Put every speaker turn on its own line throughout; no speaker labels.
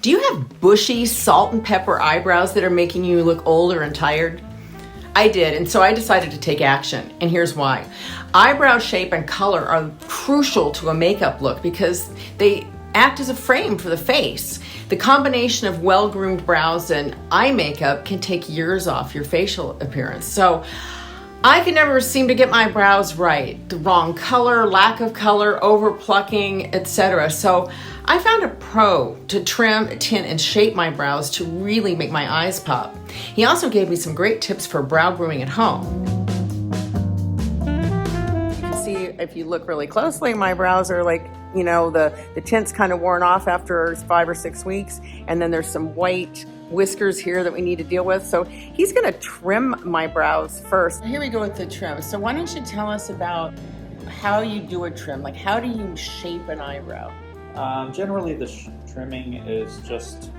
Do you have bushy salt and pepper eyebrows that are making you look older and tired? I did, and so I decided to take action, and here's why. Eyebrow shape and color are crucial to a makeup look because they act as a frame for the face. The combination of well-groomed brows and eye makeup can take years off your facial appearance. So I could never seem to get my brows right. The wrong color, lack of color, over plucking, etc. So I found a pro to trim, tint, and shape my brows to really make my eyes pop. He also gave me some great tips for brow grooming at home. You can see if you look really closely, my brows are like, you know, the tint's kind of worn off after 5 or 6 weeks, and then there's some white whiskers here that we need to deal with. So he's gonna trim my brows first. Here we go with the trim. So why don't you tell us about how you do a trim? Like, how do you shape an eyebrow?
Generally, the trimming is just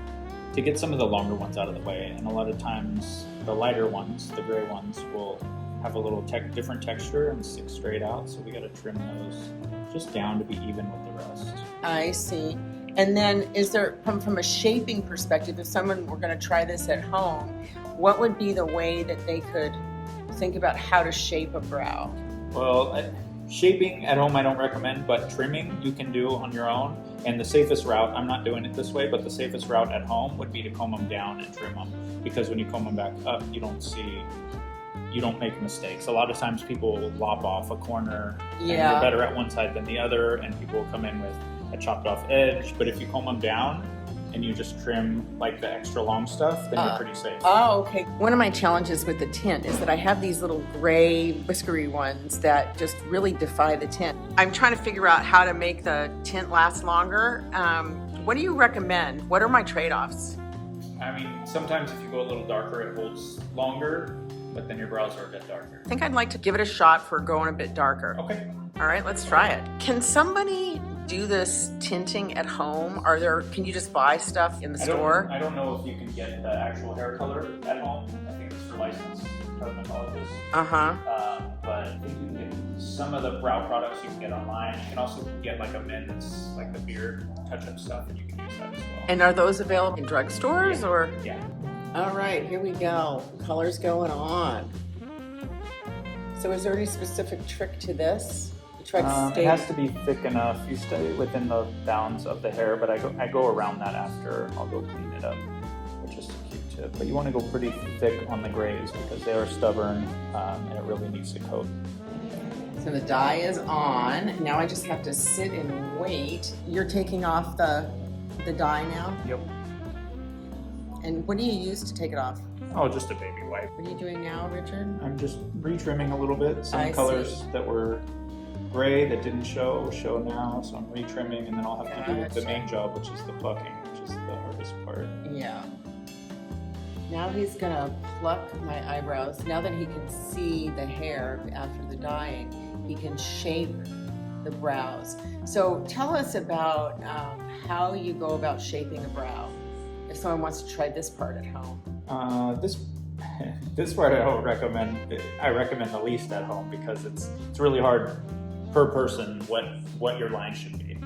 to get some of the longer ones out of the way, and a lot of times the lighter ones, the gray ones, will have a little different texture and stick straight out, so we got to trim those just down to be even with the rest.
I see. And then is there, from a shaping perspective, if someone were going to try this at home, what would be the way that they could think about how to shape a brow?
Well, shaping at home I don't recommend, but trimming you can do on your own. And the safest route, I'm not doing it this way, but the safest route at home would be to comb them down and trim them. Because when you comb them back up, you don't make mistakes. A lot of times people will lop off a corner and you're better at one side than the other, and people will come in with a chopped off edge. But if you comb them down and you just trim like the extra long stuff, then you're pretty safe.
Oh, okay. One of my challenges with the tint is that I have these little gray whiskery ones that just really defy the tint. I'm trying to figure out how to make the tint last longer. What do you recommend? What are my trade-offs?
I mean, sometimes if you go a little darker, it holds longer, but then your brows are a bit darker.
I think I'd like to give it a shot for going a bit darker.
Okay.
All right, let's try it. Can somebody do this tinting at home? Can you just buy stuff in the store?
I don't know if you can get the actual hair color at home. I think it's for licensed dermatologists. But I think you can get some of the brow products you can get online. You can also get like a men's, like the beard touch-up stuff, and you can use that as well.
And are those available in drugstores or?
Yeah.
All right, here we go. Color's going on. So is there any specific trick to this?
It has to be thick enough. You stay within the bounds of the hair, but I go around that after. I'll go clean it up, which is a cute tip. But you want to go pretty thick on the grays because they are stubborn, and it really needs to coat.
So the dye is on. Now I just have to sit and wait. You're taking off the dye now?
Yep.
And what do you use to take it off?
Oh, just a baby wipe.
What are you doing now, Richard?
I'm just retrimming a little bit. Some colors that were gray that didn't show now, so I'm retrimming, and then I'll have to do the main job, which is the plucking, which is the hardest part.
Yeah. Now he's gonna pluck my eyebrows. Now that he can see the hair after the dyeing, he can shape the brows. So tell us about how you go about shaping a brow if someone wants to try this part at home.
This part I don't recommend. I recommend the least at home because it's really hard per person what your line should be.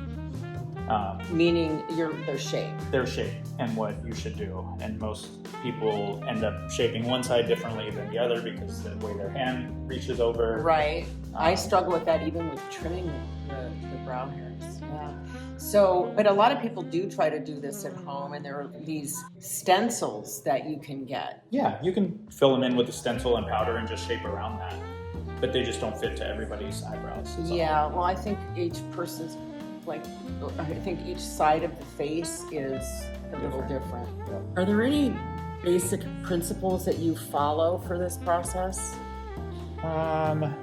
Meaning their shape.
Their shape and what you should do. And most people end up shaping one side differently than the other because the way their hand reaches over.
Right. I struggle with that even with trimming the brow hairs. Yeah. So, but a lot of people do try to do this at home, and there are these stencils that you can get.
Yeah, you can fill them in with a stencil and powder and just shape around that. But they just don't fit to everybody's eyebrows.
Yeah, well, I think each person's, I think each side of the face is a little different.
Yeah.
Are there any basic principles that you follow for this process?
I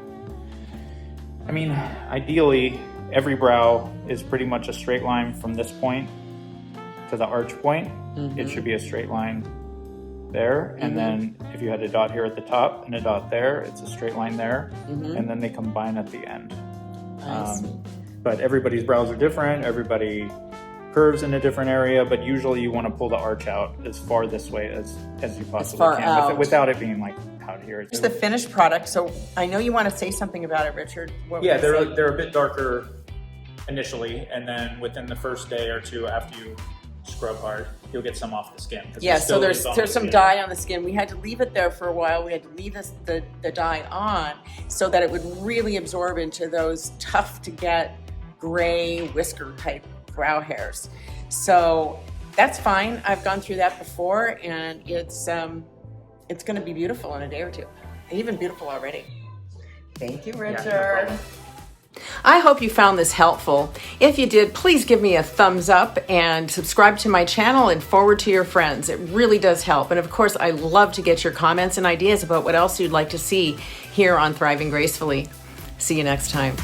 mean, ideally, every brow is pretty much a straight line from this point to the arch point. Mm-hmm. It should be a straight line there, and then if you had a dot here at the top and a dot there, it's a straight line there, and then they combine at the end. But everybody's brows are different, everybody curves in a different area, but usually you want to pull the arch out as far this way as you possibly can without it being like out here.
It's the finished product, so I know you want to say something about it, Richard.
Yeah, they're a bit darker initially, and then within the first day or two after you scrub hard, you'll get some off the skin.
Yeah, so there's some dye on the skin. We had to leave it there for a while. We had to leave the dye on so that it would really absorb into those tough to get gray whisker type brow hairs. So that's fine. I've gone through that before, and it's going to be beautiful in a day or two. Even beautiful already. Thank you, Richard.
Yeah, no,
I hope you found this helpful. If you did, please give me a thumbs up and subscribe to my channel and forward to your friends. It really does help. And of course, I love to get your comments and ideas about what else you'd like to see here on Thriving Gracefully. See you next time.